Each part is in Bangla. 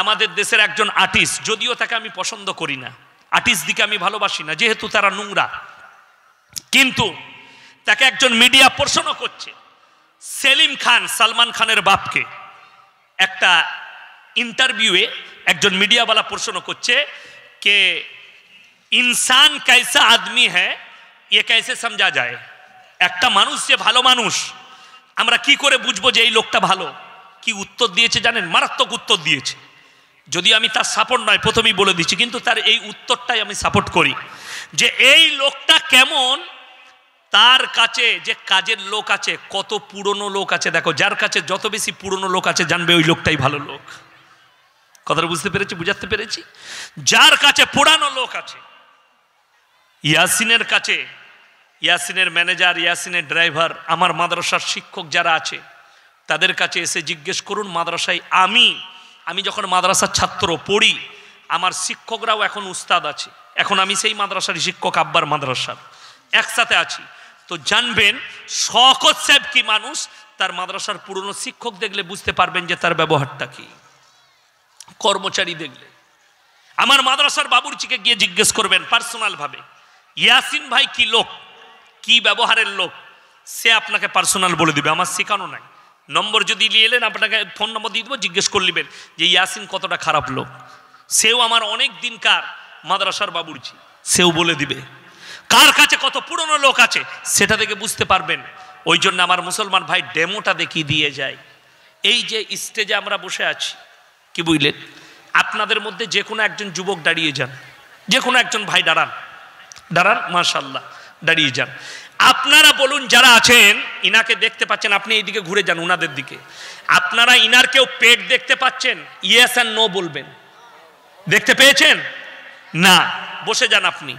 আমাদের দেশের একজন আর্টিস্ট, যদিও তাকে আমি পছন্দ করি না, আর্টিস্ট দিকে আমি ভালোবাসি না, যেহেতু তারা নোংরা, কিন্তু তাকে একজন মিডিয়া প্রশ্ন করছে। সেলিম খান, সালমান খানের বাপকে, একটা इंटरव्यूए একজন মিডিয়াওয়ালা প্রশ্ন করছে कि इंसान कैसा आदमी है ये कैसे समझा जाए, একটা মানুষ যে ভালো মানুষ আমরা কি করে বুঝবো যে এই লোকটা ভালো। কি উত্তর দিয়েছে জানেন? মারাত্মক উত্তর দিয়েছে। যদি আমি তার সাপোর্ট নয়, প্রথমেই বলে দিচ্ছি, কিন্তু তার এই উত্তরটাই আমি সাপোর্ট করি যে এই লোকটা কেমন, তার কাছে যে কাজের লোক আছে, কত পুরনো লোক আছে, দেখো যার কাছে যত বেশি পুরনো লোক আছে জানবে ওই লোকটাই ভালো লোক। কথাটা বুঝতে পেরেছি, বুঝাতে পেরেছি? যার কাছে পুরানো লোক আছে, ইয়াসিনের কাছে, ইয়াসিনের ম্যানেজার, ইয়াসিনের ড্রাইভার, আমার মাদ্রাসার শিক্ষক যারা আছে তাদের কাছে এসে জিজ্ঞেস করুন। মাদ্রাসায় আমি যখন মাদ্রাসার ছাত্র পড়ি, আমার শিক্ষকরাও এখন উস্তাদ আছে, এখন আমি সেই মাদ্রাসার শিক্ষক, আব্বার মাদ্রাসার একসাথে আছি। তো জানবেন শওকত সাহেব কি মানুষ, তার মাদ্রাসার পুরনো শিক্ষক দেখলে বুঝতে পারবেন যে তার ব্যবহারটা কি। কর্মচারী দেখলে, আমার মাদ্রাসার বাবুর্চিকে গিয়ে জিজ্ঞেস করবেন পার্সোনাল ভাবে, ইয়াসিন ভাই কি লোক, কি ব্যবহারের লোক, সে আপনাকে পার্সোনাল বলে দিবে, আমার শেখানো নাই। নম্বর যদি নিয়ে এলেন, আপনাকে ফোন নম্বর দিয়ে দেবো, জিজ্ঞেস করে নেবেন যে ইয়াসিন কতটা খারাপ লোক। সেও আমার অনেক দিনকার মাদ্রাসার বাবুর্চি, সেও বলে দিবে। কার কাছে কত পুরনো লোক আছে সেটা দেখে বুঝতে পারবেন। ওই জন্য আমার মুসলমান ভাই ডেমোটা দেখিয়ে দিয়ে যায়। এই যে স্টেজে আমরা বসে আছি, কি বুঝলেন, আপনাদের মধ্যে যে কোনো একজন যুবক দাঁড়িয়ে যান, যে কোনো একজন ভাই দাঁড়ান, দাঁড়ান, মাশাআল্লাহ, দাঁড়িয়ে যান। আপনারা বলুন যারা আছেন, ইনাকে দেখতে পাচ্ছেন, আপনি এইদিকে ঘুরে যান উনাদের দিকে, আপনারা ইনার কেউ পেট দেখতে পাচ্ছেন? ইয়েস অ্যান্ড নো বলবেন। দেখতে পেয়েছেন? না, বসে যান আপনি।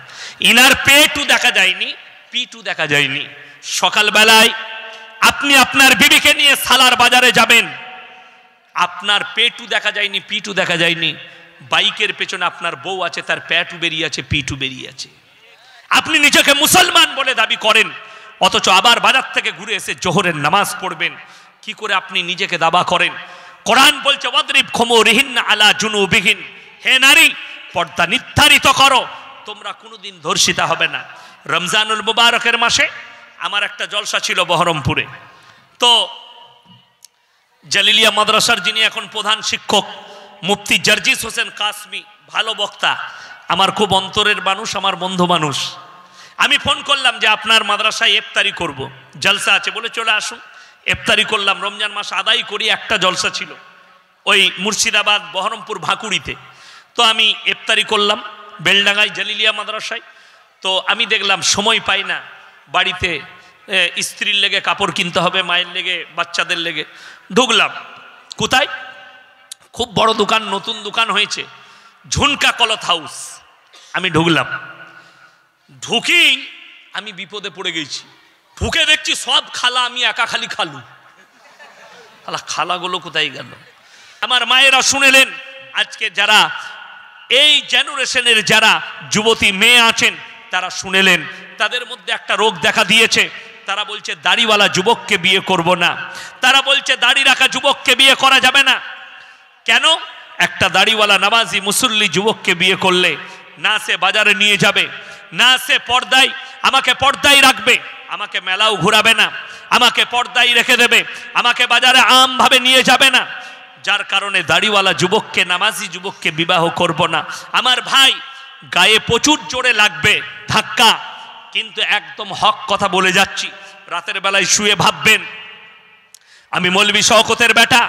ইনার পেটও দেখা যায়নি, পিটু দেখা যায়নি। সকালবেলায় আপনি আপনার বিবিকে নিয়ে সালার বাজারে যাবেন, আপনার পেটু দেখা যায়নি, পিটু দেখা যায়নি। বাইকের পেছনে আপনার বউ আছে, তার পেটু বেরিয়ে আছে, পিটু বেরিয়ে আছে। আপনি নিজেকে মুসলমান বলে দাবি করেন, অথচ আবার বাজার থেকে ঘুরে এসে জোহরের নামাজ পড়বেন। কি করে আপনি নিজেকে দাবা করেন? কোরআন বলছে ওয়াদরিব খুমুরিহিন্না আলা জুনুবিহিন, হে নারী পর্দা নির্ধারিত করো, তোমরা কোনোদিন ধর্ষিতা হবে না। রমজানুল মুবারকের মাসে আমার একটা জলসা ছিল বহরমপুরে। তো জালিলিয়া মাদ্রাসার যিনি এখন প্রধান শিক্ষক মুফতি জার্জিস হোসেন কাসমি, ভালো বক্তা, আমার খুব অন্তরের মানুষ, আমার বন্ধু মানুষ। আমি ফোন করলাম যে আপনার মাদ্রাসায় ইফতারি করব, জলসা আছে, বলে চলে আসুন। ইফতারি করলাম, রমজান মাস আদায় করি, একটা জলসা ছিল ওই মুর্শিদাবাদ বহরমপুর ভাকুড়িতে। তো আমি ইফতারি করলাম বেলডাঙ্গায় জালিলিয়া মাদ্রাসায়। তো আমি দেখলাম সময় পাই না, বাড়িতে স্ত্রীর লেগে কাপড় কিনতে হবে, মায়ের লেগে, বাচ্চাদের লেগে। ঢুকলাম কোথায়? খুব বড় দোকান, নতুন দোকান হয়েছে, ঝুনকা ক্লথ হাউস। আমি ঢুকলাম, ঢুকি আমি বিপদে পড়ে গেছি। ঢুকে দেখছি সব খালা, আমি একা খালি খালু। খালাগুলো কোথায় গেল? আমার মায়েরা শুনেলেন, আজকে যারা এই জেনারেশনের যারা যুবতী মেয়ে আছেন তারা শুনেলেন, তাদের মধ্যে একটা রোগ দেখা দিয়েছে। তারা বলছে দাড়িওয়ালা যুবককে বিয়ে করব না, তারা বলছে দাড়ি রাখা যুবককে বিয়ে করা যাবে না। কেন? একটা দাড়িওয়ালা নামাজি মুসল্লি যুবককে বিয়ে করলে না সে বাজারে নিয়ে যাবে, না সে পর্দায়, আমাকে পর্দায় রাখবে, আমাকে মেলাও ঘুরাবে না, আমাকে পর্দায় রেখে দেবে, আমাকে বাজারে আমভাবে নিয়ে যাবে না। যার কারণে দাড়িওয়ালা যুবককে, নামাজি যুবককে বিবাহ করব না। আমার ভাই, গায়ে প্রচুর জোরে লাগবে ধাক্কা, কিন্তু একদম হক কথা বলে যাচ্ছি। রাতের বেলায় শুয়ে ভাববেন, আমি মৌলভী শওকতের বেটা।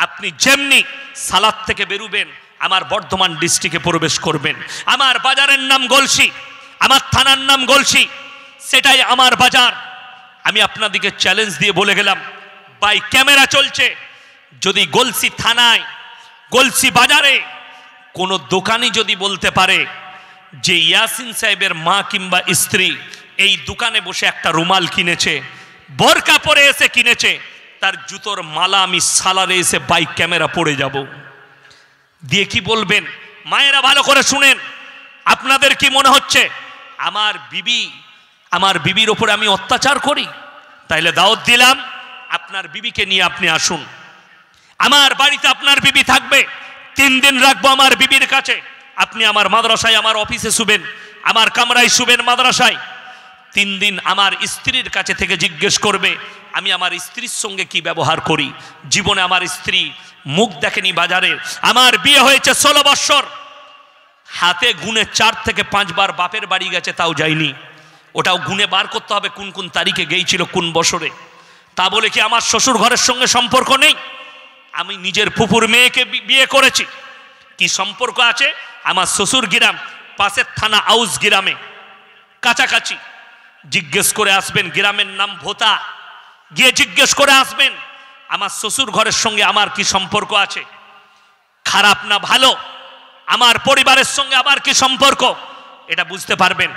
আপনি যেমনি সালাত থেকে বেরুবেন, আমার বর্ধমান ডিস্ট্রিক্টে প্রবেশ করবেন, আমার বাজারের নাম গলসি, আমার থানার নাম গলসি, সেটাই আমার বাজার। আমি আপনাদেরকে চ্যালেঞ্জ দিয়ে বলে গেলাম, বাই ক্যামেরা চলছে, যদি গলসি থানায়, গলসি বাজারে কোনো দোকানি যদি বলতে পারে যে ইয়াসিন সাহেবের মা কিংবা স্ত্রী এই দোকানে বসে একটা রুমাল কিনেছে, বোরকা পরে এসে কিনেছে, তার জুতোর মালা আমি সালারে এসে বাইক ক্যামেরা পড়ে যাব। দিয়ে কি বলবেন? মায়েরা ভালো করে শুনেন, আপনাদের কি মনে হচ্ছে আমার বিবির ওপরে আমি অত্যাচার করি? তাইলে দাওয়াত দিলাম, আপনার বিবিকে নিয়ে আপনি আসুন, আমার বাড়িতে আপনার বিবি থাকবে, 3 দিন রাখবো আমার বিবির কাছে। আপনি আমার মাদ্রাসায়, আমার অফিসে শুবেন, আমার কামরায় শুবেন মাদ্রাসায়। 3 দিন আমার স্ত্রীর কাছে থেকে জিজ্ঞেস করবে আমি আমার স্ত্রীর সঙ্গে কি ব্যবহার করি। জীবনে আমার স্ত্রী মুখ দেখেনি বাজারে। আমার বিয়ে হয়েছে 16 বছর, হাতে গুনে 4 থেকে 5 বার বাপের বাড়ি গেছে, তাও যায়নি। ওটাও গুনে বার করতে হবে কোন কোন তারিখে গিয়েছিল, কোন বছরে। তা বলে কি আমার শ্বশুর ঘরের সঙ্গে সম্পর্ক নেই? আমি নিজের ফুপুর মেয়েকে বিয়ে করেছি, কি সম্পর্ক আছে? আমার শ্বশুর গ্রাম পাশের থানা আউস গ্রামে, কাছাকাছি। জিজ্ঞেস করে আসবেন, গ্রামের নাম ভোতা, গিয়ে জিজ্ঞেস করে আসবেন আমার শ্বশুর ঘরের সঙ্গে আমার কি সম্পর্ক আছে, খারাপ না ভালো, আমার পরিবারের সঙ্গে আমার কি সম্পর্ক, এটা বুঝতে পারবেন।